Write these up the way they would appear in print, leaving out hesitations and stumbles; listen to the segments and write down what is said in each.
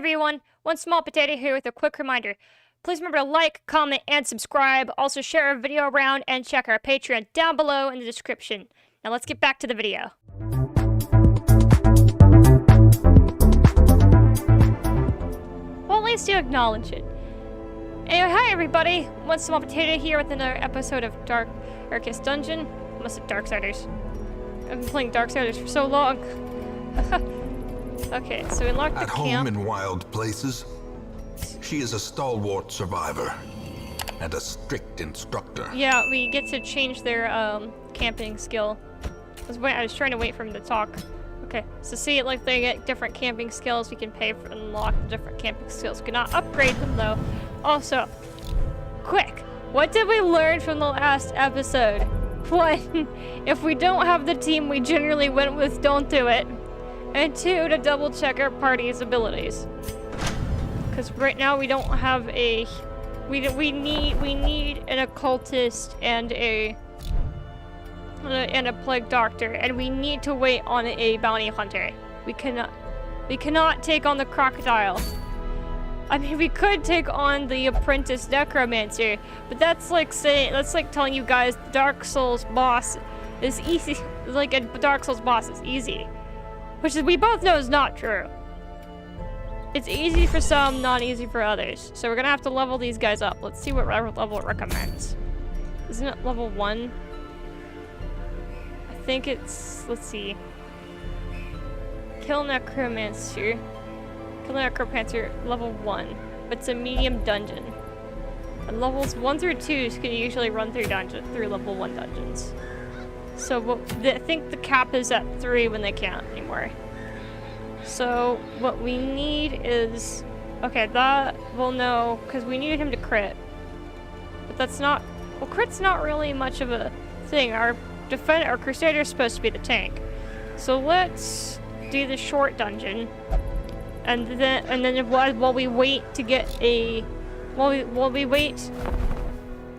everyone, 1SmolPot8o here with a quick reminder. Please remember to like, comment, and subscribe. Also share our video around and check our Patreon down below in the description. Now let's get back to the video. Well, at least you acknowledge it. Anyway, hi everybody, 1SmolPot8o here with another episode of Darkest Dungeon. I must have Darksiders. I've been playing Darksiders for so long. Okay, so we unlocked the camp. At home in wild places, she is a stalwart survivor and a strict instructor. Yeah, we get to change their camping skill. I was trying to wait for him to talk. Okay, so see, like they get different camping skills. We can pay for unlock the different camping skills. We cannot upgrade them though. Also, quick, what did we learn from the last episode? One, if we don't have the team we generally went with, don't do it. And two, to double check our party's abilities. Because right now we don't have a... We need an occultist and a plague doctor, and we need to wait on a bounty hunter. We cannot take on the crocodile. I mean, we could take on the apprentice necromancer, but that's like telling you guys Dark Souls boss is easy. Like a Dark Souls boss is easy. Which we both know is not true. It's easy for some, not easy for others. So we're gonna have to level these guys up. Let's see what level it recommends. Isn't it level 1? I think it's, let's see. Kill Necromancer. Kill Necromancer, level 1. But it's a medium dungeon. And levels 1 through 2 can usually run through level 1 dungeons. So I think the cap is at 3 when they can't anymore. So what we need is... Okay, that we'll know, because we needed him to crit. But that's not... Well, crit's not really much of a thing. Our Crusader is supposed to be the tank. So let's do the short dungeon. And then while we wait to get a... While we wait...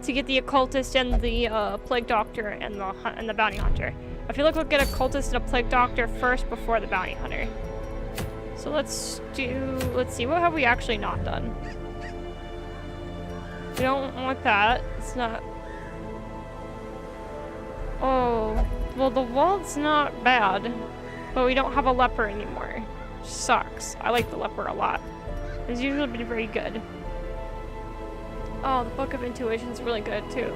to get the occultist and the plague doctor and the bounty hunter. I feel like we'll get a occultist and a plague doctor first before the bounty hunter. So let's see, what have we actually not done? We don't want that. It's not... Oh, well the wall's not bad, but we don't have a leper anymore. Which sucks. I like the leper a lot. It's usually been very good. Oh, the Book of Intuition is really good too.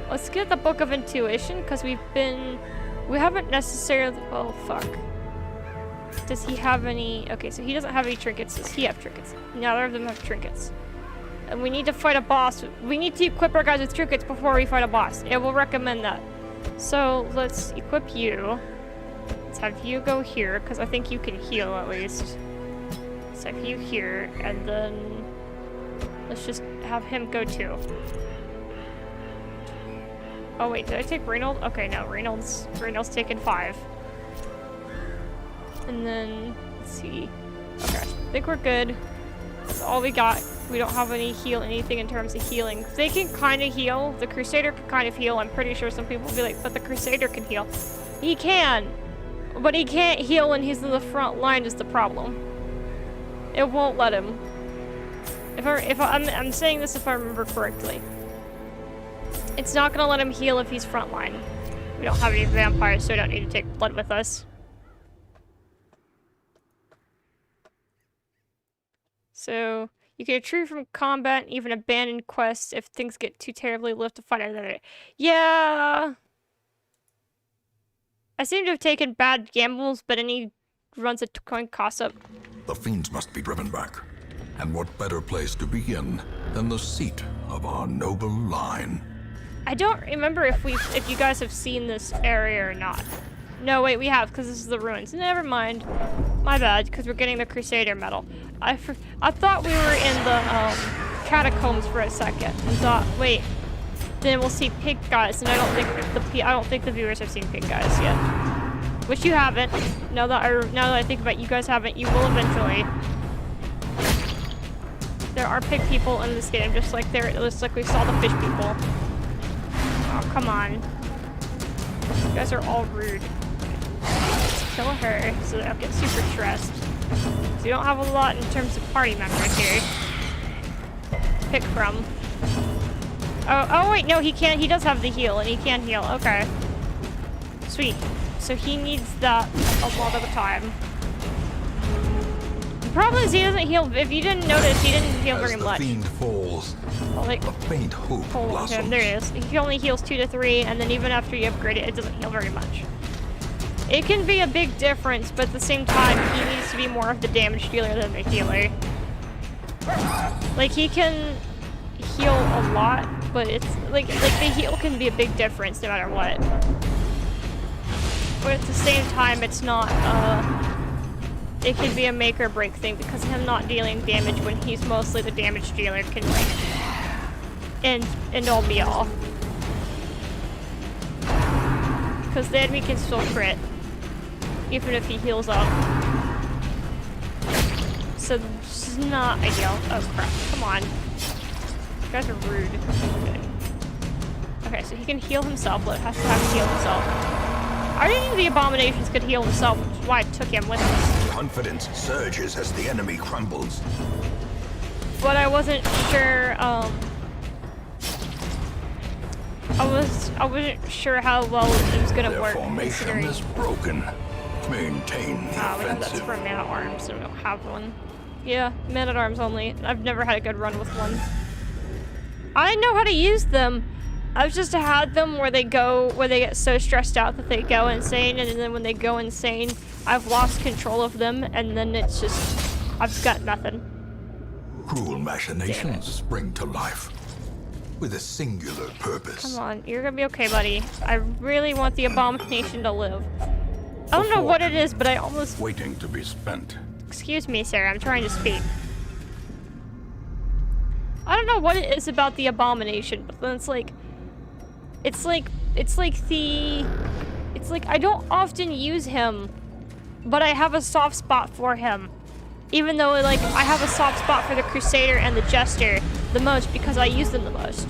Let's get the Book of Intuition because we haven't necessarily. Oh fuck. Does he have any? Okay, so he doesn't have any trinkets. Does he have trinkets? Neither of them have trinkets. And we need to fight a boss. We need to equip our guys with trinkets before we fight a boss. It will recommend that. So let's equip you. Let's have you go here because I think you can heal at least. Let's have you here, and then. Let's just have him go too. Oh wait, did I take Reynold? Okay, no, Reynold's taken 5. And then, let's see. Okay, I think we're good. That's all we got. We don't have anything in terms of healing. They can kind of heal. The Crusader can kind of heal. I'm pretty sure some people will be like, but the Crusader can heal. He can, but he can't heal when he's in the front line is the problem. It won't let him. I'm saying this if I remember correctly. It's not gonna let him heal if he's frontline. We don't have any vampires, so we don't need to take blood with us. So you can retreat from combat and even abandon quests if things get too terribly lift to fight another. Yeah. I seem to have taken bad gambles, but any runs a coin cost up. The fiends must be driven back. And what better place to begin than the seat of our noble line? I don't remember if you guys have seen this area or not. No, wait, we have, because this is the ruins. Never mind. My bad, because we're getting the Crusader medal. I thought we were in the catacombs for a second, and thought, wait, then we'll see pig guys, and I don't think the viewers have seen pig guys yet. Which you haven't. Now that I think about it, you guys haven't. You will eventually. There are pig people in this game, just like we saw the fish people. Oh, come on. You guys are all rude. Let's kill her so that I'll get super stressed. So you don't have a lot in terms of party members here. Pick from. Oh wait, no, he can't. He does have the heal, and he can heal. Okay. Sweet. So he needs that a lot of the time. The problem is he doesn't heal. If you didn't notice, he didn't heal very much. As the fiend falls, Well, like, a faint hope blossoms. there it is. He only heals 2 to 3, and then even after you upgrade it, it doesn't heal very much. It can be a big difference, but at the same time, he needs to be more of the damage dealer than the healer. Like, he can heal a lot, but it's like the heal can be a big difference no matter what. But at the same time, it's not, it can be a make or break thing because him not dealing damage when he's mostly the damage dealer can, like, end all be all. Because the enemy can still crit, even if he heals up. So this is not ideal. Oh crap, come on. You guys are rude. Okay, so he can heal himself, but has to have to heal himself. I didn't think the abominations could heal himself, which is why I took him with us. Confidence surges as the enemy crumbles. But I wasn't sure, I wasn't sure how well it was gonna work. Their formation is broken. Maintain the offensive. That's for man-at-arms, so we don't have one. Yeah, man-at-arms only. I've never had a good run with one. I know how to use them. I've just had them where they get so stressed out that they go insane, and then when they go insane, I've lost control of them, and then it's just, I've got nothing. Cruel machinations spring to life with a singular purpose. Come on, you're gonna be okay, buddy. I really want the abomination to live. I don't know what it is, but I almost... Waiting to be spent. Excuse me, sir, I'm trying to speak. I don't know what it is about the abomination, but then it's like I don't often use him, but I have a soft spot for him. Even though, like, I have a soft spot for the Crusader and the Jester the most because I use them the most.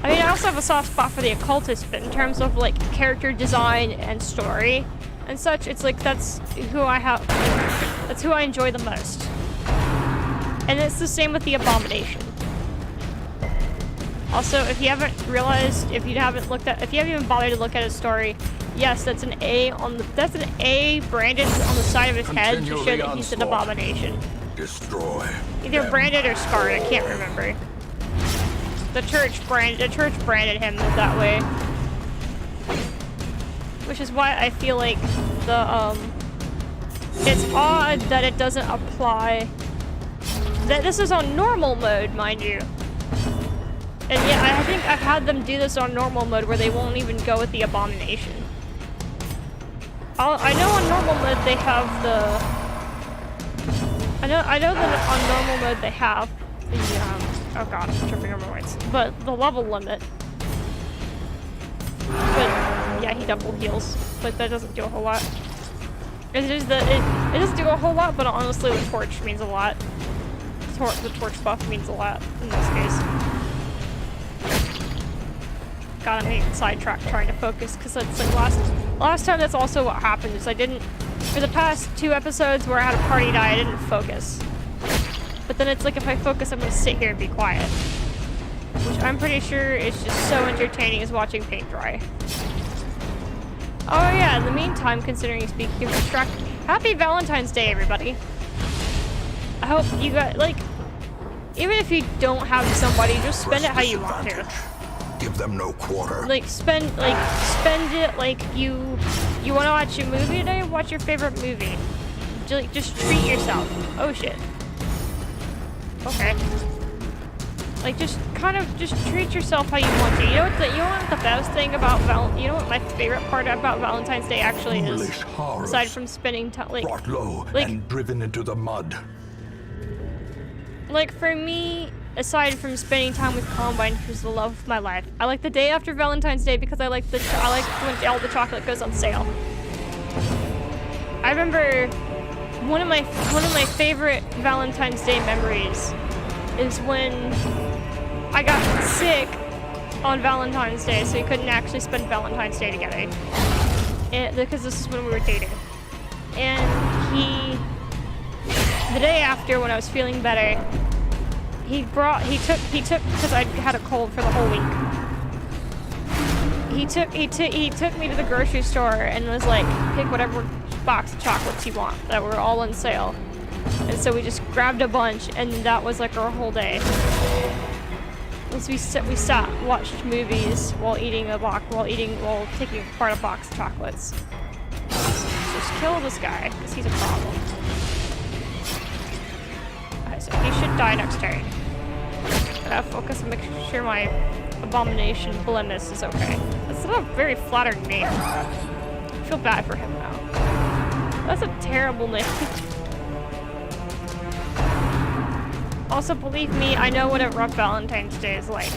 I mean, I also have a soft spot for the Occultist, but in terms of, like, character design and story and such, it's like that's who I enjoy the most. And it's the same with the Abomination. Also, if you haven't realized, if you haven't even bothered to look at his story, yes, that's an A branded on the side of his head to show that he's an abomination. Destroy. Either branded or scarred, I can't remember. The church branded him that way. Which is why I feel like it's odd that it doesn't apply. That this is on normal mode, mind you. And yeah, I think I've had them do this on normal mode where they won't even go with the abomination. I know on normal mode they have the... I know that on normal mode they have the, oh god, I'm tripping over my words. But the level limit. But, yeah, he double heals. But that doesn't do a whole lot. It's just that it doesn't do a whole lot, but honestly the torch means a lot. The torch buff means a lot in this case. God, I'm getting sidetracked trying to focus because it's like last time that's also what happened is I didn't, for the past 2 episodes where I had a party die, I didn't focus. But then it's like if I focus, I'm gonna sit here and be quiet. Which I'm pretty sure is just so entertaining as watching paint dry. Oh yeah, in the meantime, considering speaking of distract, happy Valentine's Day, everybody. I hope you got, like, even if you don't have somebody, just spend it how you want to. Give them no quarter. Like, spend it like you want to watch a movie today? Watch your favorite movie. Just treat yourself. Oh shit. Okay. Like, just treat yourself how you want to. You know what the best thing about you know what my favorite part about Valentine's Day actually is? Aside from spending time, like, brought low and driven into the mud. Like, for me, aside from spending time with Columbine, who's the love of my life, I like the day after Valentine's Day because I like when all the chocolate goes on sale. I remember one of my favorite Valentine's Day memories is when I got sick on Valentine's Day, so we couldn't actually spend Valentine's Day together. Because this is when we were dating. And he the day after, when I was feeling better, he took, because I had a cold for the whole week. He took me to the grocery store and was like, pick whatever box of chocolates you want that were all on sale. And so we just grabbed a bunch, and that was like our whole day. We sat, watched movies while taking apart a box of chocolates. Just kill this guy, because he's a problem. Okay, so he should die next turn. I gotta focus and make sure my abomination Blemis is okay. That's not a very flattering name. I feel bad for him now. That's a terrible name. Also, believe me, I know what a rough Valentine's Day is like.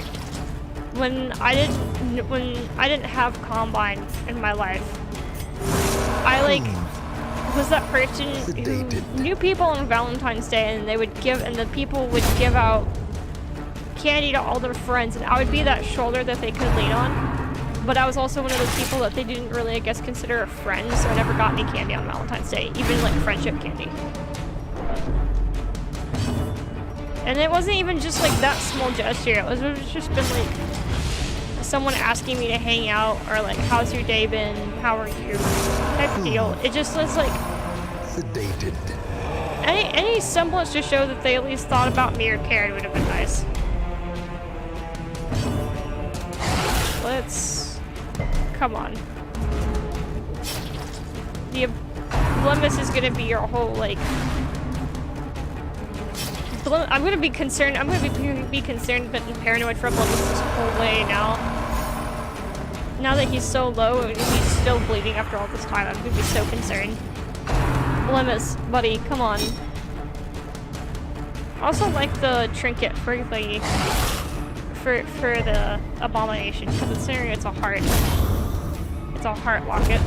When I didn't have Combine in my life, I was that person who knew people on Valentine's Day, and the people would give out candy to all their friends, and I would be that shoulder that they could lean on. But I was also one of those people that they didn't really, I guess, consider a friend, so I never got any candy on Valentine's Day, even like friendship candy. And it wasn't even just like that small gesture, it was just been like someone asking me to hang out, or like, how's your day been, how are you, type of deal. It just was like sedated. Any semblance to show that they at least thought about me or cared would have been nice. Come on. The Blemis is gonna be your whole, like... I'm gonna be concerned but paranoid for Blemis this whole way now. Now that he's so low and he's still bleeding after all this time, I'm gonna be so concerned. Blemis, buddy, come on. I also like the trinket for the abomination, because considering it's a heart. It's a heart locket.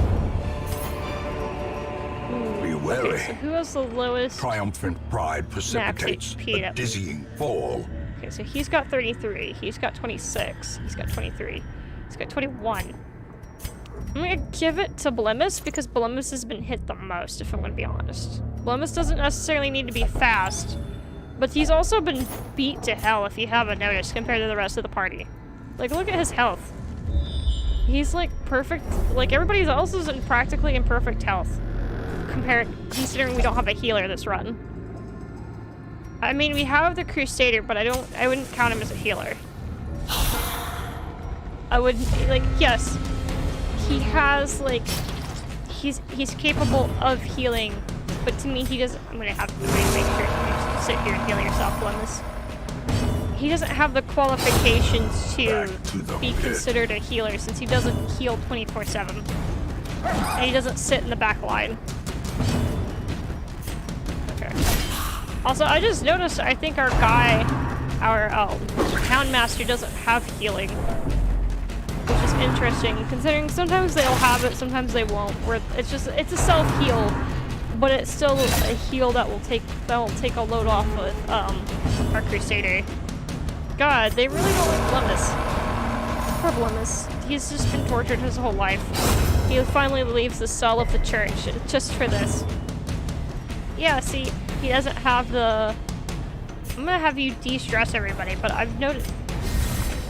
Be wary. Okay, so who has the lowest? Triumphant pride precipitates HP, a dizzying fall. Okay, so he's got 33. He's got 26. He's got 23. He's got 21. I'm gonna give it to Blemis because Blemis has been hit the most, if I'm gonna be honest. Blemis doesn't necessarily need to be fast, but he's also been beat to hell, if you haven't noticed, compared to the rest of the party. Like, look at his health. He's like perfect. Like, everybody else is practically in perfect health, considering we don't have a healer this run. I mean, we have the Crusader, but I wouldn't count him as a healer. I would, like, yes, he has, like, he's capable of healing, but to me, he doesn't. I'm gonna make sure you sit here and heal yourself, Blemis. He doesn't have the qualifications to be considered a healer, since he doesn't heal 24/7, and he doesn't sit in the back line. Okay. Also, I just noticed, I think our Houndmaster doesn't have healing, which is interesting, considering sometimes they'll have it, sometimes they won't. Where it's a self-heal, but it's still a heal that will take a load off with our Crusader. God, they really don't like Blemis. Poor Blemis. He's just been tortured his whole life. He finally leaves the cell of the church just for this. Yeah, see, he doesn't have the... I'm gonna have you de-stress everybody, but I've noticed...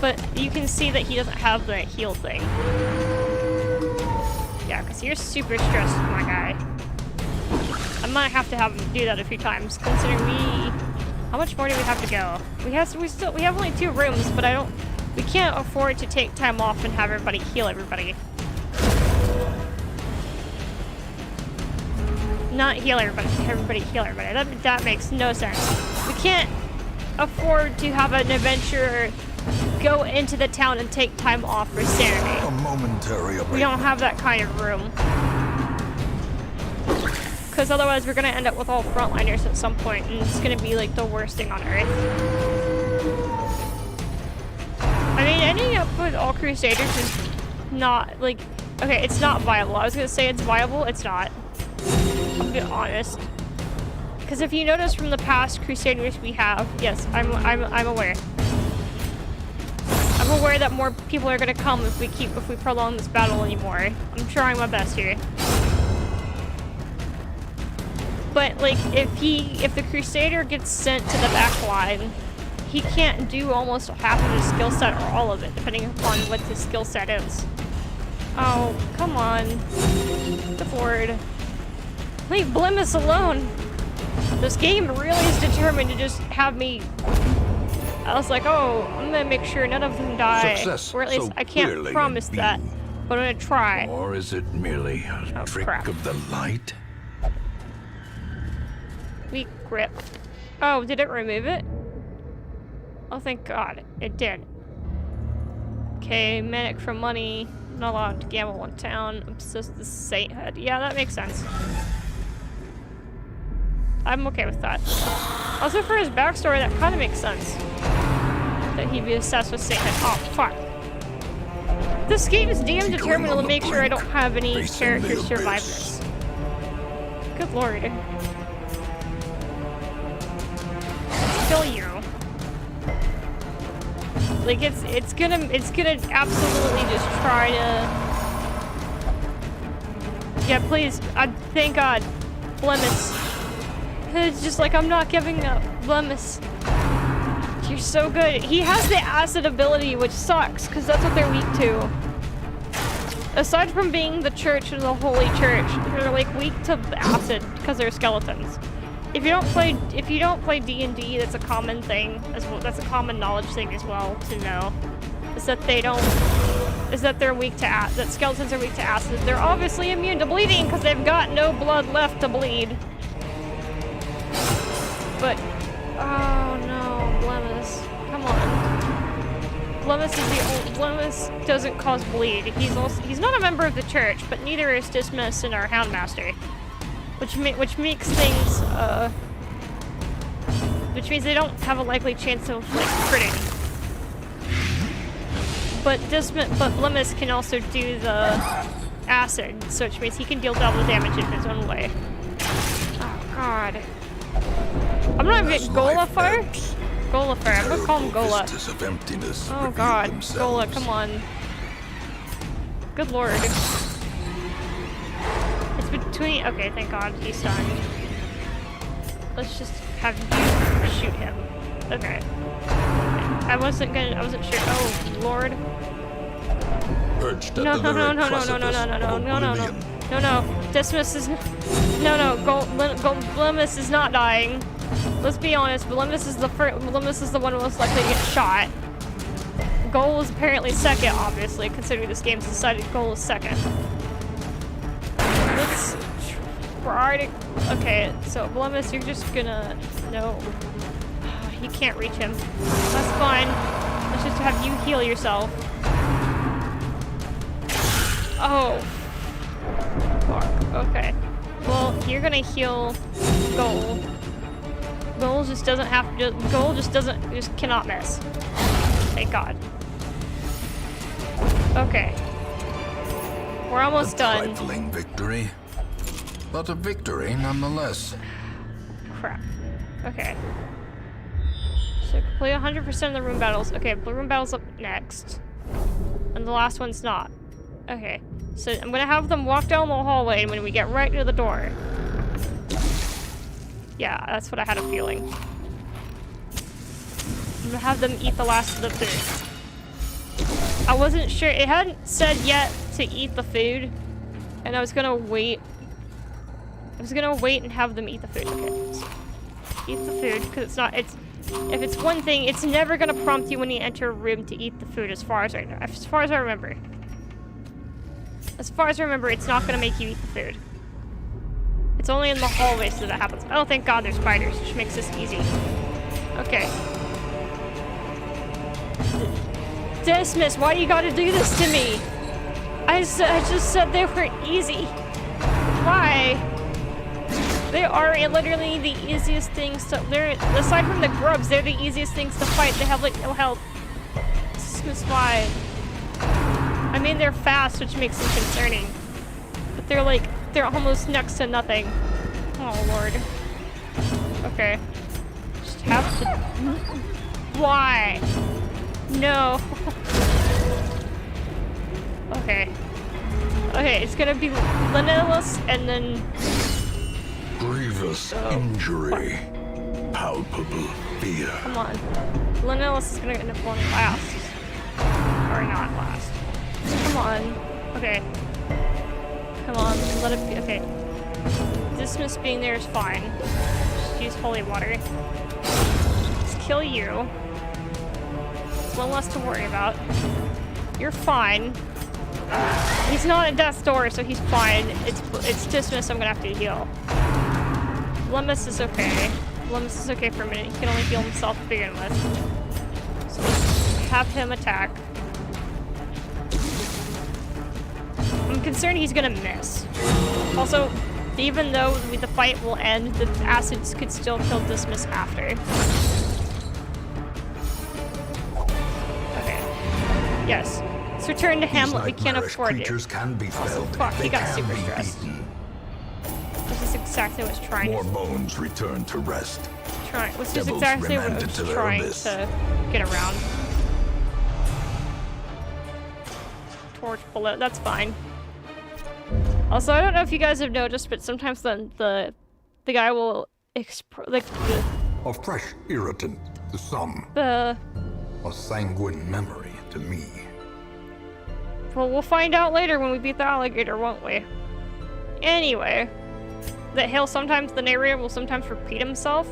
But you can see that he doesn't have the heal thing. Yeah, because you're super stressed, my guy. I might have to have him do that a few times, considering we... How much more do we have to go? We have only 2 rooms, but we can't afford to take time off and have everybody heal everybody. Not heal everybody heal everybody. That makes no sense. We can't afford to have an adventurer go into the town and take time off for sanity. A momentary abatement. We don't have that kind of room. Because otherwise we're going to end up with all frontliners at some point, and it's going to be like the worst thing on earth. I mean, ending up with all Crusaders is not, like... Okay, it's not viable. I was going to say it's viable, it's not. To be honest. Because if you notice from the past Crusaders we have... Yes, I'm aware. I'm aware that more people are going to come if we prolong this battle anymore. I'm trying my best here. But like, if the Crusader gets sent to the back line, he can't do almost half of his skill set or all of it, depending upon what his skill set is. Oh, come on. Good lord. Leave Blemis alone. This game really is determined to just have me. I was like, oh, I'm gonna make sure none of them die. Success Or at least so I can't clearly promise in that, view. but I'm gonna try. Or is it merely a trick crap. of the light? Weak grip. Oh, did it remove it? Oh, thank God, it did. Okay, manic for money. Not allowed to gamble in town. Obsessed with the sainthood. Yeah, that makes sense. I'm okay with that. Also, for his backstory, that kind of makes sense. That he'd be obsessed with sainthood. Oh, fuck. This game is damn determined to make sure I don't have any characters survive this. Good lord. Kill you. Like, it's gonna absolutely just try to... Yeah, please. Thank God. Blemis. It's just like, I'm not giving up. Blemis. You're so good. He has the acid ability, which sucks, because that's what they're weak to. Aside from being the church and the holy church, they're like weak to acid because they're skeletons. If you don't play D&D, that's a common thing as well. That's a common knowledge thing as well to know. Is that they're weak to acid. That skeletons are weak to acid. They're obviously immune to bleeding because they've got no blood left to bleed. But oh no, Blemis, come on. Blemis doesn't cause bleed. He's not a member of the church, but neither is Dismas and our Houndmaster. Which makes things, which means they don't have a likely chance of, like, critting. But Blemis can also do the acid, so which means he can deal double damage in his own way. Oh, God. I'm not even Golafar? Golafar, I'm gonna call him Gola. Oh, God. Gola, come on. Good lord. Between, okay, thank God he's stunned. Let's just have you shoot him. Okay. I wasn't sure. Oh, Lord. No. Dismas is, Blemis is not dying. Let's be honest, Blemis is the one most likely to get shot. Goal is apparently second, obviously, considering this game's decided Goal is second. Let's try to... Okay, so Blemis, you're just gonna... No. You can't reach him. That's fine. Let's just have you heal yourself. Oh. Fuck. Okay. Well, you're gonna heal Goal. Goal just doesn't have to... Goal just cannot miss. Thank God. Okay. We're almost done. Trifling victory, but a victory nonetheless. Crap. Okay. So complete 100% of the room battles. Okay, the room battle's up next. And the last one's not. Okay. So I'm gonna have them walk down the hallway when we get right to the door. Yeah, that's what I had a feeling. I'm gonna have them eat the last of the food. I wasn't sure. It hadn't said yet to eat the food, and I was gonna wait. And have them eat the food. Okay, so eat the food because it's not. If it's one thing, it's never gonna prompt you when you enter a room to eat the food. As far as I know, as far as I remember, it's not gonna make you eat the food. It's only in the hallways that happens. Oh, thank God, there's spiders, which makes this easy. Okay. Dismas, why you gotta do this to me? I just said they were easy. Why? They are literally the easiest things to... aside from the grubs, they're the easiest things to fight. They have, like, no health. That's why. I mean, they're fast, which makes them concerning. But they're almost next to nothing. Oh, Lord. Okay. Just have to... Why? No. Okay. Okay, it's gonna be Linellus and then... grievous injury, palpable fear. Come on. Linus is gonna end up going last. Or not last. Come on. Okay. Come on, let it be. Okay. Dismiss being there is fine. Just use holy water. Just kill you. There's one less to worry about. You're fine. He's not at death's door, so he's fine. It's dismiss, I'm gonna have to heal. Lemus is okay. Lemus is okay for a minute. He can only heal himself to begin with. So let's have him attack. I'm concerned he's gonna miss. Also, even though the fight will end, the acids could still kill Dismiss after. Okay. Yes. Let's return to Hamlet. We can't afford it. Can be felled. Fuck, he got They super can be stressed. beaten. This is exactly what I was trying More to... bones return to rest. Which is Devils exactly what I remanded was to their trying abyss. to get around. Torch bullet, that's fine. Also, I don't know if you guys have noticed, but sometimes the guy will like A fresh irritant to some. the A sanguine memory to me. well, we'll find out later when we beat the alligator, won't we? Anyway, that the narrator will sometimes repeat himself.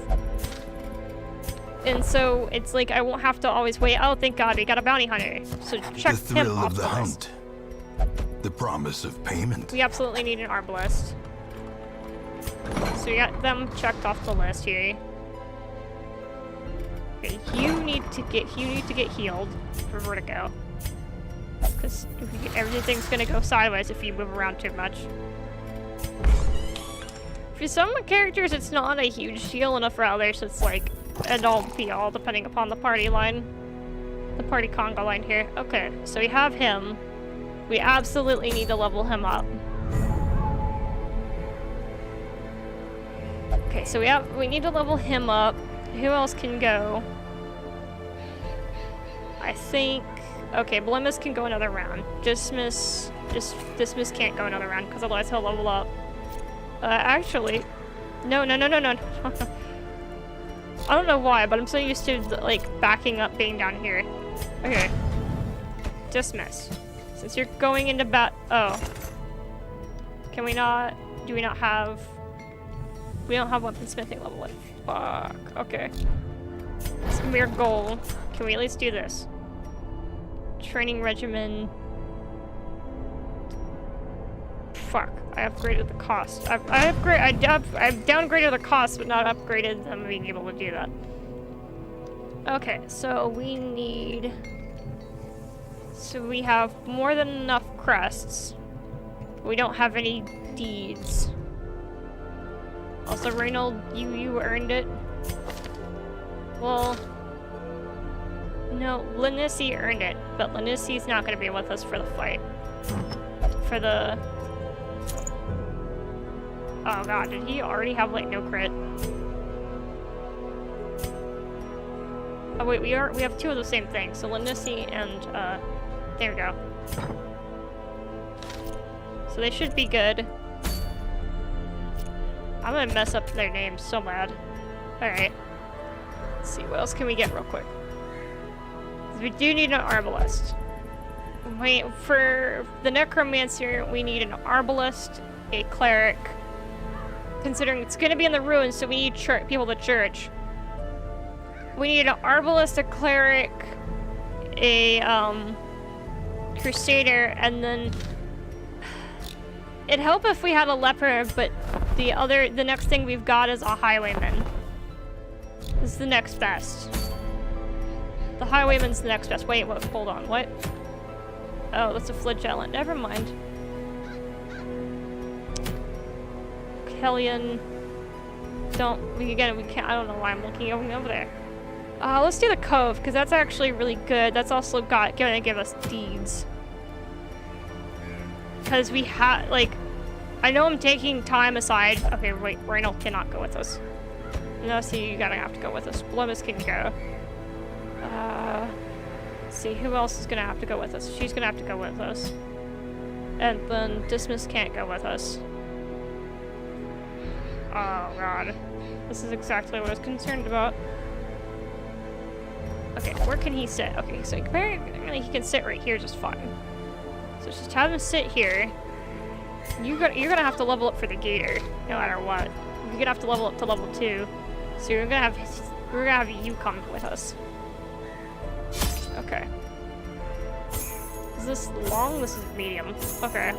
And so it's like I won't have to always wait. Oh, thank God, we got a bounty hunter. So check The him thrill off of the the hunt. list. The promise of payment. We absolutely need an arbalest. So we got them checked off the list here. Okay, you need to get healed for vertigo. Because everything's gonna go sideways if you move around too much. For some characters, it's not a huge deal, enough for others it's like end all be all depending upon the party line. The party conga line here. Okay, so we have him. We absolutely need to level him up. Okay, so we need to level him up. Who else can go? I think okay, Blemus can go another round. Dismiss can't go another round because otherwise he'll level up. Actually, no. I don't know why, but I'm so used to like backing up being down here. Okay. Dismiss. Since you're going into oh. Can we not... Do we not have... We don't have weaponsmithing level 1. Fuck. Okay. It's a mere goal. Can we at least do this? Training regimen... Fuck. I upgraded the cost. I've downgraded the cost, but not upgraded them being able to do that. Okay, so we need... So we have more than enough crests. We don't have any deeds. Also, Reynold, you earned it. Well, no, Linussi earned it, but Linussi's not going to be with us for the fight. For the... Oh god, did he already have, like, no crit? Oh wait, we have two of the same thing, so Linussi and, there we go. So they should be good. I'm gonna mess up their names so bad. Alright. Let's see, what else can we get real quick? We do need an arbalest. Wait, for the necromancer, we need an arbalest, a cleric. Considering it's gonna be in the ruins, so we need people to church. We need an arbalest, a cleric, a crusader, and then it'd help if we had a leper, but the next thing we've got is a highwayman. This is the next best. The highwayman's the next best. Wait, what? Hold on, what? Oh, that's a flagellant. Never mind. Hellion. We can't, I don't know why I'm looking over there. Let's do the Cove, because that's actually really good. That's also gonna give us deeds. Because we have, like, I know I'm taking time aside. Okay, wait, Reynold cannot go with us. No, so you're gonna have to go with us. Blemus can go. Let's see, who else is gonna have to go with us? She's gonna have to go with us. And then Dismiss can't go with us. Oh god. This is exactly what I was concerned about. Okay, where can he sit? Okay, so apparently he can sit right here just fine. So just have him sit here. You're gonna have to level up for the gator, no matter what. You're gonna have to level up to level 2. So we're gonna have you come with us. Okay. Is this long? This is medium. Okay.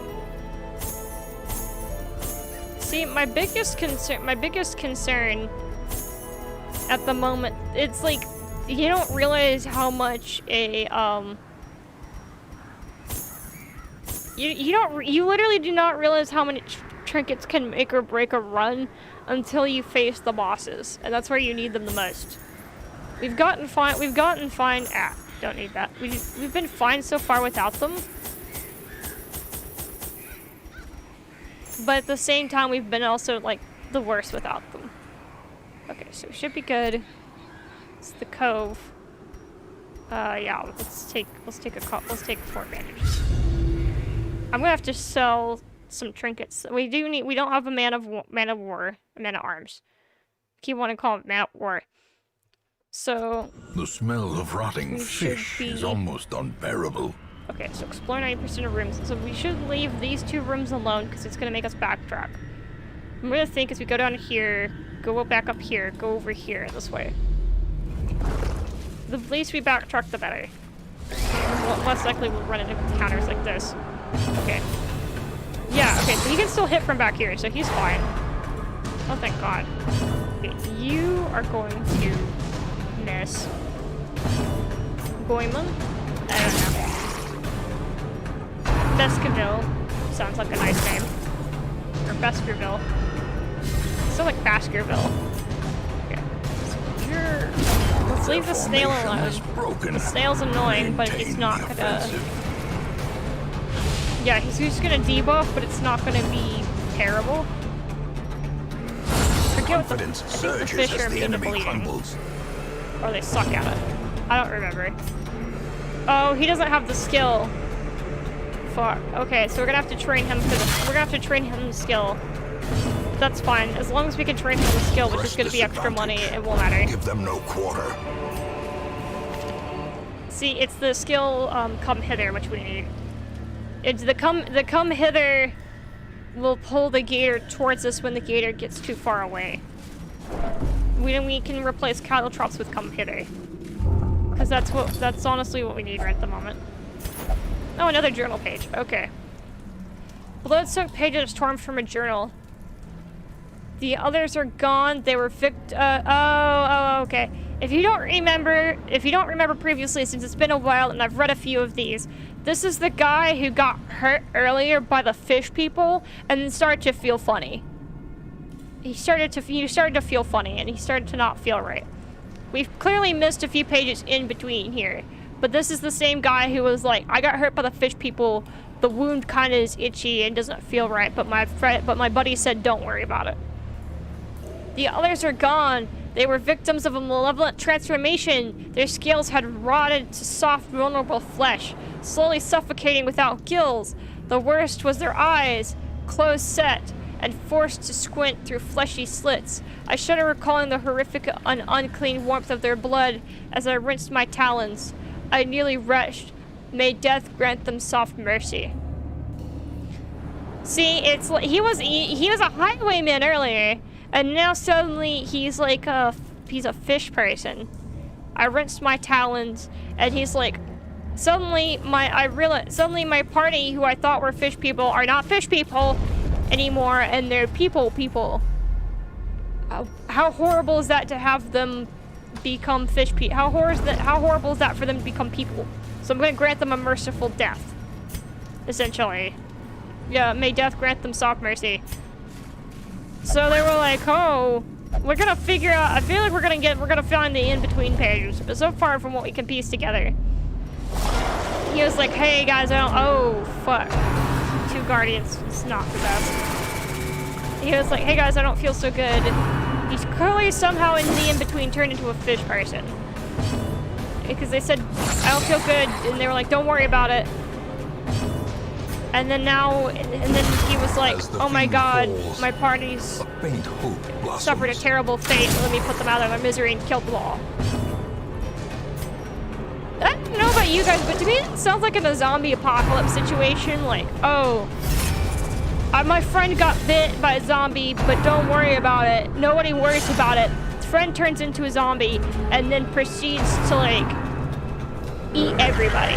See, my biggest concern at the moment, it's like you don't realize how much a you literally do not realize how many trinkets can make or break a run until you face the bosses, and that's where you need them the most. We've gotten fine. Ah, don't need that. We've been fine so far without them, but at the same time, we've been also like the worst without them. Okay, so we should be good. It's the cove. Yeah, let's take a 4 bandages. I'm gonna have to sell some trinkets. We don't have a man of arms. Keep wanting to call it man of war. So The smell of rotting fish is almost unbearable. okay, so explore 90% of rooms. So we should leave these 2 rooms alone because it's gonna make us backtrack. I'm gonna think as we go down here, go back up here, go over here this way. The least we backtrack, the better. Less likely we'll run into encounters like this. Okay. Yeah, okay, so he can still hit from back here, so he's fine. Oh, thank God. Okay, you are going to miss. Goemon? I don't know. Baskerville. Sounds like a nice name. Or Baskerville. Still like Baskerville. Okay. Let's leave the snail alone. The snail's annoying, but he's not gonna... Yeah, he's just gonna debuff, but it's not gonna be terrible. Forget what the fish are immune to bleeding. Or they suck at it. I don't remember. Oh, he doesn't have the skill. Fuck. Okay, so we're gonna have to train him the skill. That's fine. As long as we can train him the skill, which is gonna be extra money, it won't matter. Give them no quarter. See, it's the skill come hither, which we need. It's the come hither will pull the gator towards us when the gator gets too far away. We can replace cattle trots with come hither. Because that's honestly what we need right at the moment. Oh, another journal page. Okay. Blood-soaked pages torn from a journal. The others are gone. They were okay. If you don't remember previously, since it's been a while and I've read a few of these, this is the guy who got hurt earlier by the fish people and then started to feel funny. He started to feel funny and he started to not feel right. We've clearly missed a few pages in between here, but this is the same guy who was like, I got hurt by the fish people. The wound kind of is itchy and doesn't feel right, but my buddy said don't worry about it. The others are gone. They were victims of a malevolent transformation. Their scales had rotted to soft, vulnerable flesh, slowly suffocating without gills. The worst was their eyes, closed set, and forced to squint through fleshy slits. I shudder recalling the horrific and unclean warmth of their blood as I rinsed my talons. I nearly retched. May death grant them soft mercy. See, it's like he was a highwayman earlier. And now suddenly he's like he's a fish person. I rinsed my talons, and he's like, suddenly my party, who I thought were fish people, are not fish people anymore, and they're people. How horrible is that to have them become fish people? How horrible is that for them to become people? So I'm going to grant them a merciful death, essentially. Yeah, may death grant them soft mercy. So they were like, oh, we're gonna figure out, I feel like we're gonna find the in-between pages, but so far from what we can piece together. He was like, hey guys, oh, fuck. 2 guardians, it's not the best. He was like, hey guys, I don't feel so good. He's clearly somehow in the in-between turned into a fish person. Because they said, I don't feel good, and they were like, don't worry about it. And then now, and then he was like, As the oh my fiend god, falls, my party's a faint hope blossoms. suffered a terrible fate. Let me put them out of their misery and kill them all. I don't know about you guys, but to me it sounds like in a zombie apocalypse situation. Like, oh, my friend got bit by a zombie, but don't worry about it. Nobody worries about it. Friend turns into a zombie and then proceeds to like eat everybody.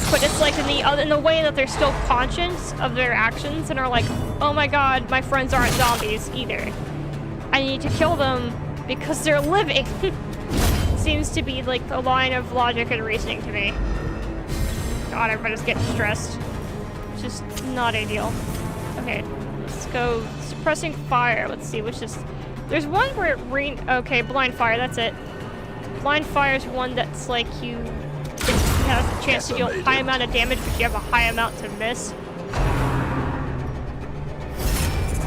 But it's like in the way that they're still conscious of their actions and are like, oh my god, my friends aren't zombies either. I need to kill them because they're living. Seems to be like the line of logic and reasoning to me. God, everybody's getting stressed. It's just not ideal. Okay, let's go suppressing fire. Let's see, which is... There's one where it okay, blind fire, that's it. Blind fire is one that's like you have a chance to deal a high amount of damage, but you have a high amount to miss.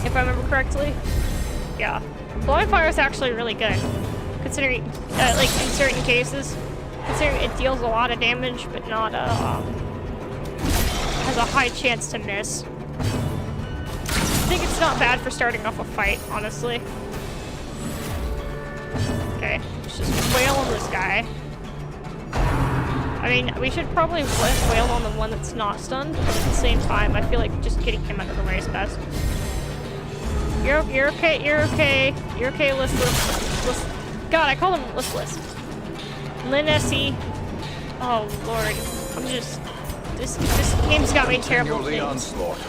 If I remember correctly. Yeah. Blind fire is actually really good. Considering, like in certain cases, considering it deals a lot of damage, but not, has a high chance to miss. I think it's not bad for starting off a fight, honestly. Okay, let's just wail on this guy. I mean, we should probably wail on the one that's not stunned, but at the same time, I feel like just getting him out of the way is best. You're okay, you're okay. You're okay, listless. God, I call him listless. Linessi. Oh, Lord. I'm just... This game's got me terrible Continue the things. onslaught.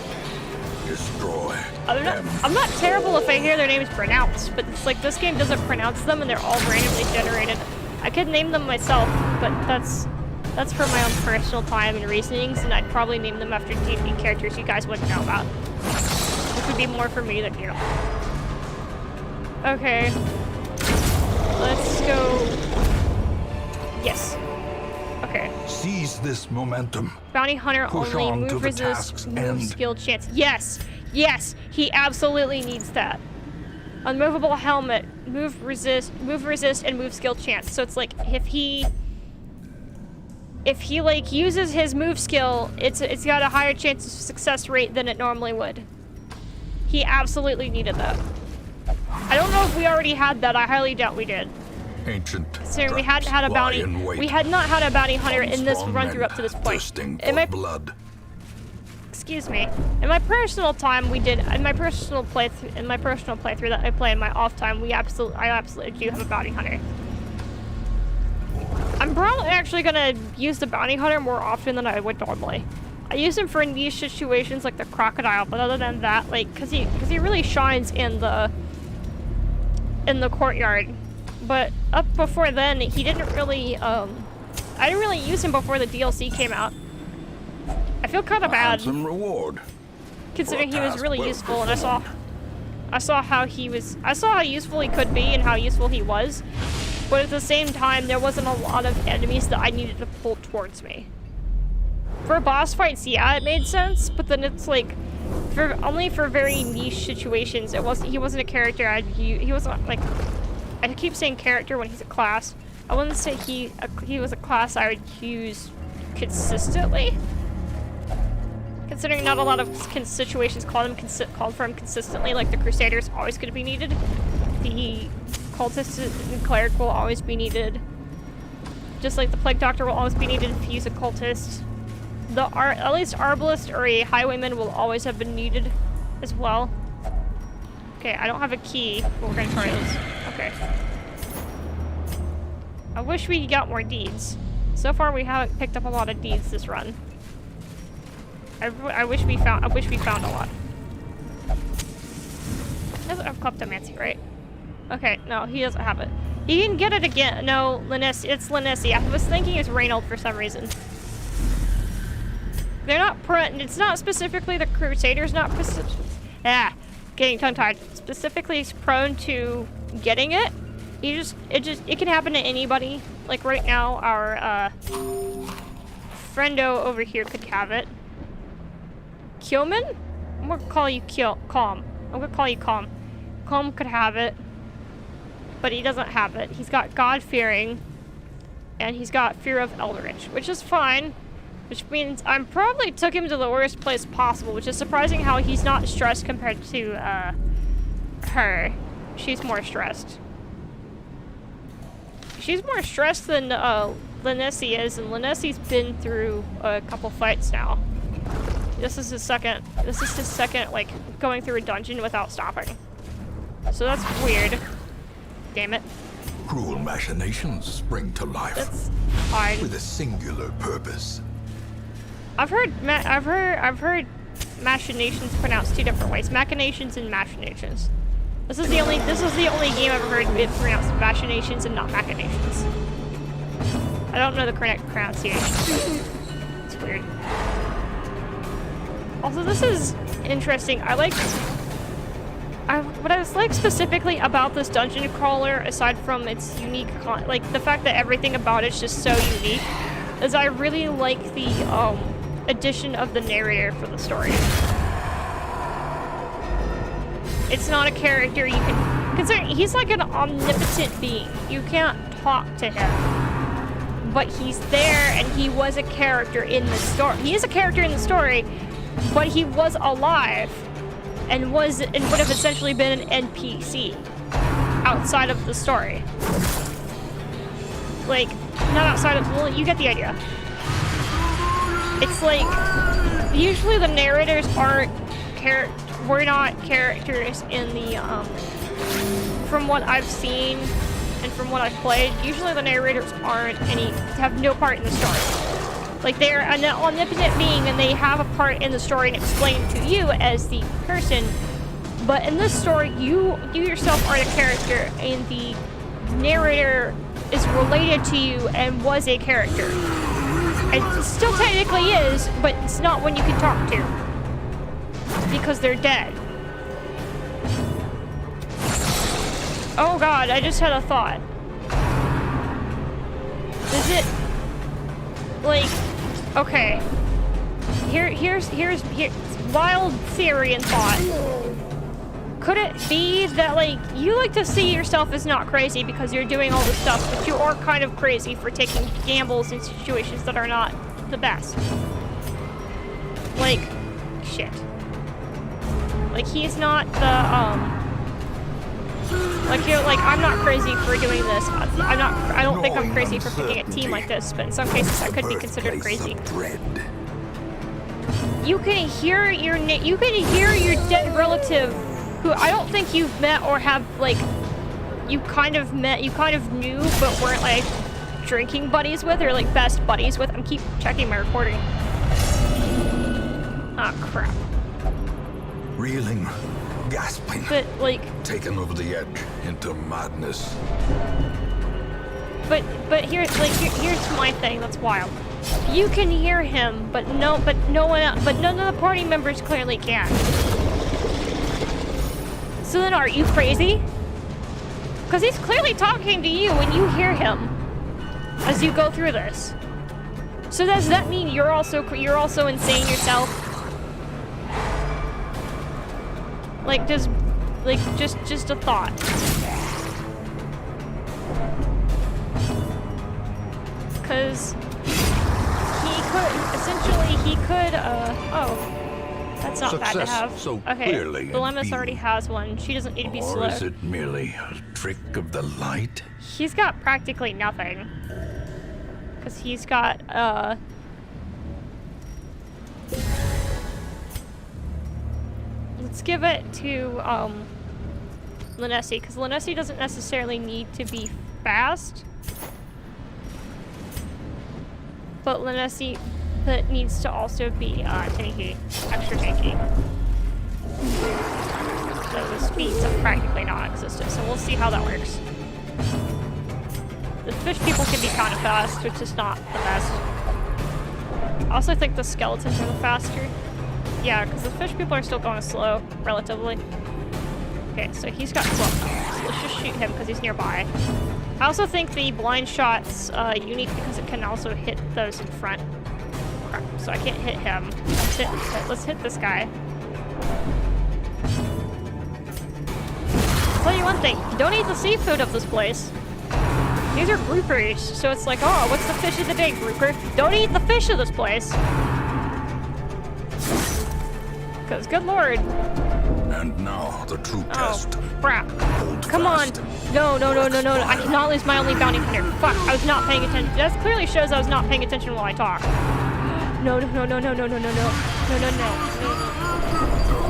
Destroy. I'm not terrible if I hear their names pronounced, but it's like this game doesn't pronounce them and they're all randomly generated. I could name them myself, but that's for my own personal time and reasonings, and I'd probably name them after D&D characters you guys wouldn't know about. Which would be more for me than you. Okay. Let's go... Yes. Okay. Seize this momentum. Bounty hunter Push only, on to move the resist, task's move end. skill chance. Yes! Yes! He absolutely needs that. Unmovable helmet, move resist, and move skill chance. So it's like, if he like uses his move skill, it's got a higher chance of success rate than it normally would. He absolutely needed that. I don't know if we already had that. I highly doubt we did. Ancient. So we hadn't had a bounty. We had not had a bounty hunter in this run through up to this point. In my blood. excuse me. In my personal time, we did. In my personal playthrough that I play in my off time, I absolutely do have a bounty hunter. I'm probably actually gonna use the bounty hunter more often than I would normally. I use him for niche situations like the crocodile, but other than that, like, cause he really shines in the courtyard. But up before then, he didn't really, I didn't really use him before the DLC came out. I feel kind of bad, Handsome reward. considering he was task really well useful, and I saw how useful he could be and how useful he was. But at the same time, there wasn't a lot of enemies that I needed to pull towards me. For boss fights, yeah, it made sense, but then it's like, only for very niche situations. He wasn't a character he wasn't like, I keep saying character when he's a class. I wouldn't say he was a class I would use consistently. Considering not a lot of situations called for him consistently, like the Crusader's always going to be needed. The Cultist and Cleric will always be needed. Just like the Plague Doctor will always be needed if you use a Cultist. At least Arbalist or a Highwayman will always have been needed as well. Okay, I don't have a key, but we're gonna try this. Okay. I wish we got more deeds. So far, we haven't picked up a lot of deeds this run. I wish we found a lot. He doesn't have Kleptomancy, right? Okay, no, he doesn't have it. He can get it again. No, it's Linessi. I was thinking it's Reynold for some reason. They're not it's not specifically the Crusader's not getting tongue-tied. Specifically, he's prone to getting it. It can happen to anybody. Like right now, our friendo over here could have it. Killman? I'm gonna call you Calm. I'm gonna call you Calm. Calm could have it, but he doesn't have it. He's got God-fearing. And he's got fear of Eldritch, which is fine. Which means I probably took him to the worst place possible, which is surprising how he's not stressed compared to her. She's more stressed. She's more stressed than Linessi is, and Linessi's been through a couple fights now. This is his second, like, going through a dungeon without stopping. So that's weird. Damn it. Cruel machinations spring to life. That's fine. With a singular purpose. I've heard machinations pronounced two different ways. Machinations and machinations. This is the only game I've ever heard it pronounced machinations and not machinations. I don't know the correct pronunciation. It's weird. Also, this is interesting. What I was like specifically about this dungeon crawler, aside from its unique, like the fact that everything about it's just so unique, is I really like the addition of the narrator for the story. It's not a character you can consider. He's like an omnipotent being. You can't talk to him, but he's there, and he was a character in the story. He is a character in the story, but he was alive. And would have essentially been an NPC outside of the story. Like, not outside of, well, you get the idea. It's like, usually the narrators we're not characters in the, from what I've seen and from what I've played, usually the narrators have no part in the story. Like, they're an omnipotent being and they have a part in the story and explain to you as the person. But in this story, you yourself are the character and the narrator is related to you and was a character. And still technically is, but it's not one you can talk to. Because they're dead. Oh god, I just had a thought. Is it... like... okay, here's wild theory and thought. Could it be that, like, you like to see yourself as not crazy because you're doing all this stuff, but you are kind of crazy for taking gambles in situations that are not the best? Like, shit. Like, he's not the, like, you're like, I'm not crazy for doing this. I don't think I'm crazy for picking a team like this, but in some cases I could be considered crazy. You can hear your dead relative, who I don't think you've met or have, like, you kind of knew, but weren't, like, drinking buddies with or, like, best buddies with. I'm keep checking my recording. Ah, crap. Reeling. Gasping. But, like... taken over the edge into madness. But here's my thing that's wild. You can hear him, but none of the party members clearly can. So then are you crazy? Because he's clearly talking to you when you hear him as you go through this. So does that mean you're also insane yourself? Like, just a thought. Because he could, oh, that's not bad to have. So okay, clearly Dilemma's already has one. She doesn't need to be slow. Or is it merely a trick of the light? He's got practically nothing. Because he's got, let's give it to, Linessi, because Linessi doesn't necessarily need to be fast. But Linessi needs to also be, tanky, extra tanky. So the speeds are practically non-existent, so we'll see how that works. The fish people can be kind of fast, which is not the best. I also think the skeletons are the faster. Yeah, because the fish people are still going slow, relatively. Okay, so he's got 12. So let's just shoot him because he's nearby. I also think the blind shot's unique because it can also hit those in front. Crap, so I can't hit him. Let's hit this guy. I'll tell you one thing, don't eat the seafood of this place. These are groupers, so it's like, oh, what's the fish of the day, grouper? Don't eat the fish of this place. Because, good lord. And now the true test. Crap. Hold Come fast. on. No. I cannot lose my only bounty hunter. Fuck, I was not paying attention. That clearly shows I was not paying attention while I talk. No.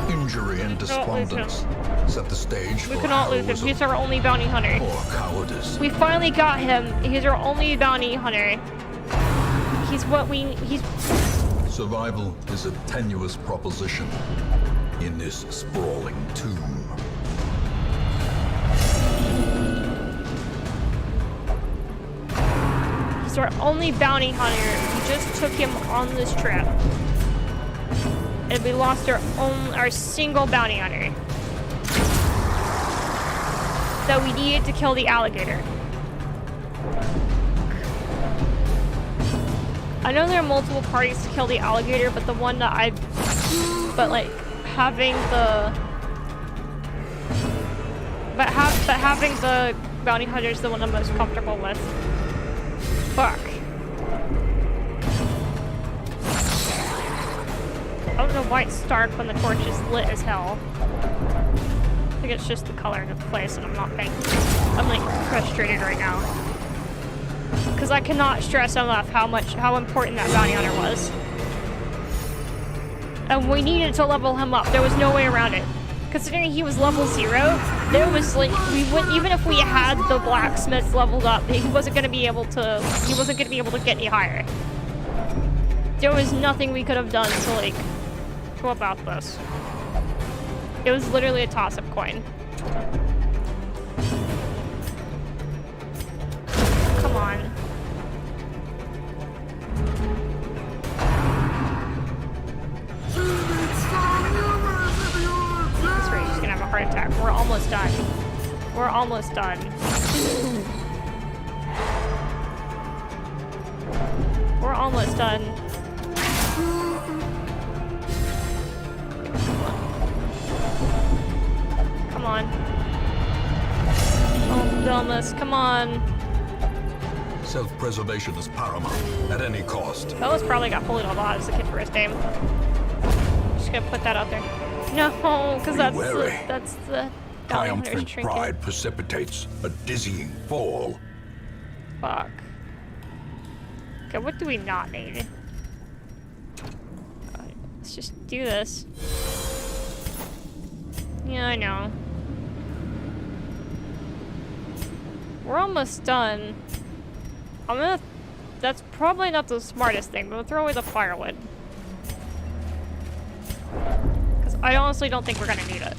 Injury and despondence set the stage We for cannot lose him. heroism He's our only bounty hunter. or cowardice. We finally got him. He's our only bounty hunter. He's Survival is a tenuous proposition in this sprawling tomb. He's our only bounty hunter. We just took him on this trip. And we lost our single bounty hunter. That we needed to kill the alligator. I know there are multiple parties to kill the alligator, but the one that having the bounty hunter is the one I'm most comfortable with. Fuck. I don't know why it's dark when the torch is lit as hell. I think it's just the color of the place, and I'm like frustrated right now. Because I cannot stress enough how important that bounty hunter was. And we needed to level him up. There was no way around it. Considering he was level 0, there was like even if we had the blacksmiths leveled up, he wasn't gonna be able to get any higher. There was nothing we could have done to about this. It was literally a toss-up coin. Come on. This rage is gonna have a heart attack. We're almost done. We're almost done. We're almost done. Come on. Oh, Belmas, come on. Self-preservation is paramount at any cost. Bella's probably got bullied a lot as a kid for his name. Just gonna put that out there. No, because that's the bounty hunter's Triumphant trinket. pride precipitates a dizzying fall. Fuck. Okay, what do we not need? Let's just do this. Yeah, I know. We're almost done. That's probably not the smartest thing, but we'll throw away the firewood. Because I honestly don't think we're gonna need it.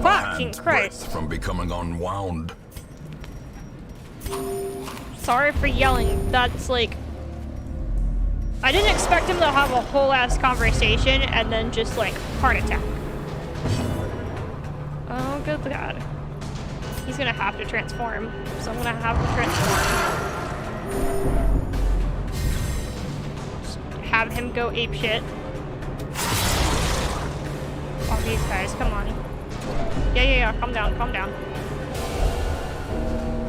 Fucking Hands Christ. break from becoming unwound. Sorry for yelling. That's like... I didn't expect him to have a whole ass conversation and then just like heart attack. Oh, good God. He's gonna have to transform, so I'm gonna have him transform. Just have him go apeshit. All these guys, come on. Yeah, calm down.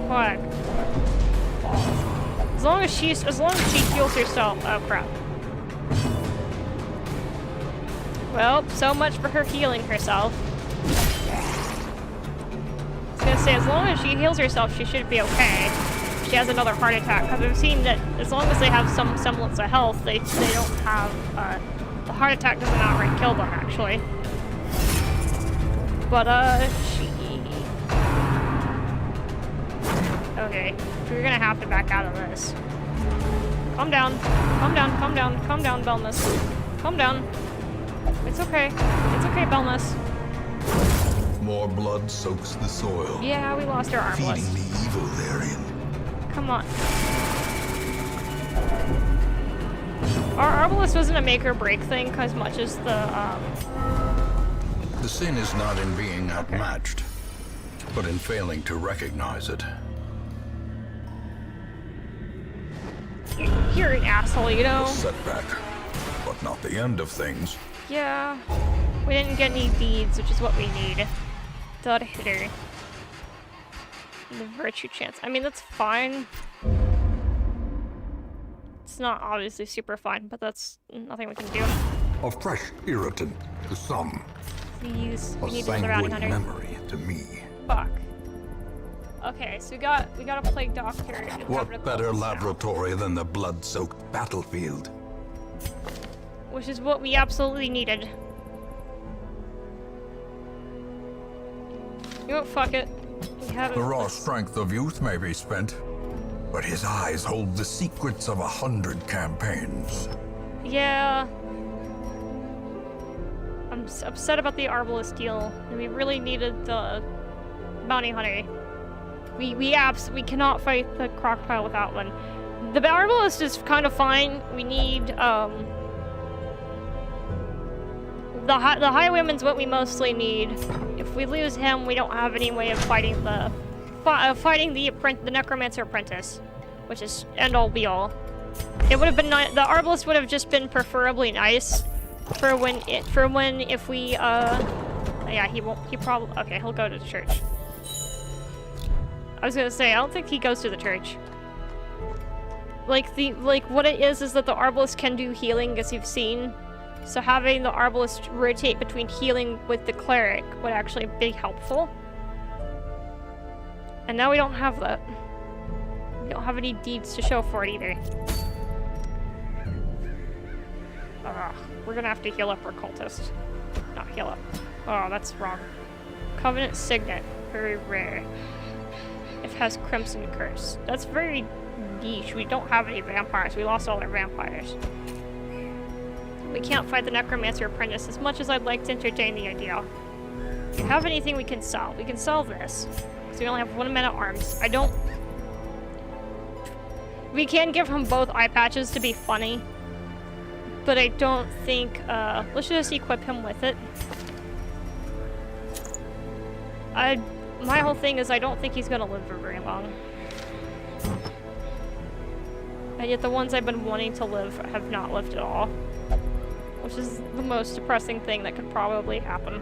Fuck. As long as she heals herself. Oh crap. Well, so much for her healing herself. I was gonna say, as long as she heals herself, she should be okay. If she has another heart attack, because we've seen that as long as they have some semblance of health, they don't have, the heart attack doesn't outright kill them, actually. But, okay, we're gonna have to back out of this. Calm down, Belmas. Calm down. It's okay, Belmas. More blood soaks the soil. Yeah, we lost our feeding armless. the evil therein. Come on. Our arbalist wasn't a make or break thing as much as the sin is not in being outmatched, but in failing to recognize it. You're an asshole, you know? A setback, but not the end of things. Yeah. We didn't get any beads, which is what we need. Dud hitter. The virtue chance. I mean, that's fine. It's not obviously super fine, but that's nothing we can do. A fresh irritant to some. Please, A we need another bounty sanguine hunter. memory to me. Fuck. Okay, so we got a plague doctor. And What better laboratory than the blood-soaked battlefield? Which is what we absolutely needed. You know what, fuck it. We have The raw strength of youth may be spent, but his eyes hold the secrets of 100 campaigns. Yeah. I'm upset about the Arbalest deal, and we really needed the bounty hunter. We cannot fight the crocodile without one. The Arbalest is kind of fine. We need the highwayman's what we mostly need. If we lose him, we don't have any way of fighting the necromancer apprentice, which is end all be all. It would have been nice. The Arbalest would have just been preferably nice for when if we yeah, he probably okay, he'll go to the church. I was gonna say I don't think he goes to the church. Like what it is that the Arbalest can do healing, as you've seen. So having the Arbalest rotate between healing with the cleric would actually be helpful. And now we don't have that. We don't have any deeds to show for it either. We're gonna have to heal up our cultist. Not heal up. Oh, that's wrong. Covenant Signet. Very rare. It has Crimson Curse. That's very niche. We don't have any vampires. We lost all our vampires. We can't fight the Necromancer Apprentice as much as I'd like to entertain the idea. Do you have anything we can sell? We can sell this. So we only have 1 minute arms. We can give him both eye patches to be funny. But I don't think, let's just equip him with it. My whole thing is I don't think he's gonna live for very long. And yet the ones I've been wanting to live have not lived at all. Which is the most depressing thing that could probably happen.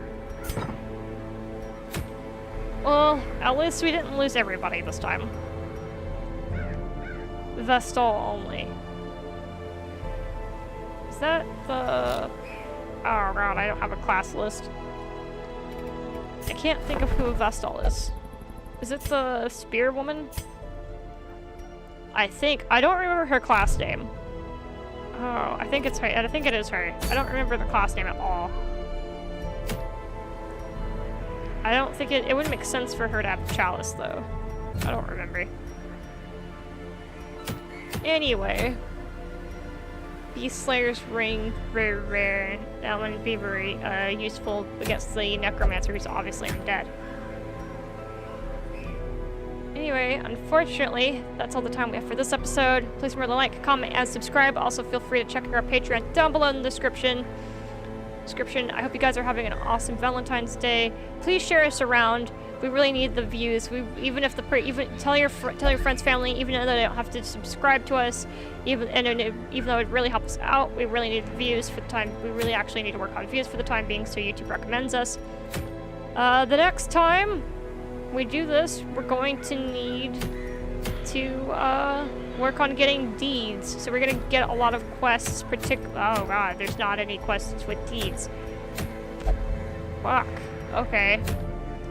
Well, at least we didn't lose everybody this time. Vestal only. Is that the... Oh god, I don't have a class list. I can't think of who Vestal is. Is it the spear woman? I don't remember her class name. Oh, I think it's her. I think it is her. I don't remember the class name at all. I don't think it wouldn't make sense for her to have Chalice, though. I don't remember. Anyway. Beast Slayer's Ring, very rare. That one would be very useful against the Necromancer, who's obviously undead. Anyway, unfortunately, that's all the time we have for this episode. Please remember to like, comment, and subscribe. Also, feel free to check out our Patreon down below in the description. I hope you guys are having an awesome Valentine's Day. Please share us around. We really need the views. Even tell your friends, family, even though they don't have to subscribe to us. Even though it really helps us out, we really need the views for the time. We really actually need to work on views for the time being, so YouTube recommends us. The next time we do this, we're going to need to work on getting deeds. So we're gonna get a lot of quests. Oh god, there's not any quests with deeds. Fuck. Okay.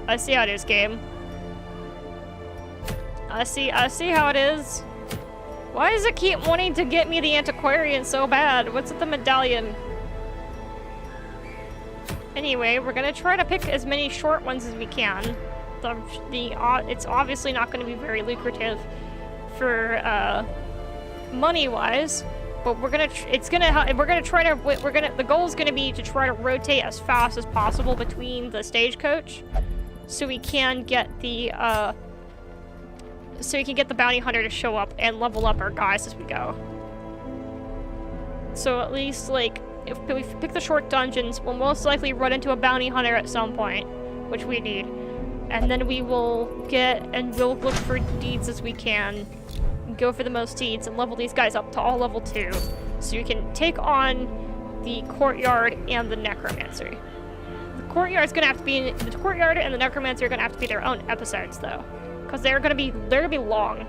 I see how it is, game. I see how it is. Why does it keep wanting to get me the antiquarian so bad? What's with the medallion? Anyway, we're gonna try to pick as many short ones as we can. It's obviously not going to be very lucrative for money-wise, but the goal is going to be to try to rotate as fast as possible between the stagecoach, so we can get the bounty hunter to show up and level up our guys as we go. So at least, like, if we pick the short dungeons, we'll most likely run into a bounty hunter at some point, which we need. And then we'll look for deeds as we can, go for the most deeds, and level these guys up to all level 2, so you can take on the courtyard and the necromancer. The courtyard and the necromancer are gonna have to be their own episodes, though. because they're gonna be long.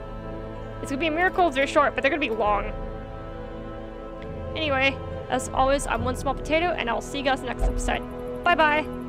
It's gonna be a miracle if they're short, but they're gonna be long. Anyway, as always, I'm 1SmolPot8o, and I'll see you guys next episode. Bye bye.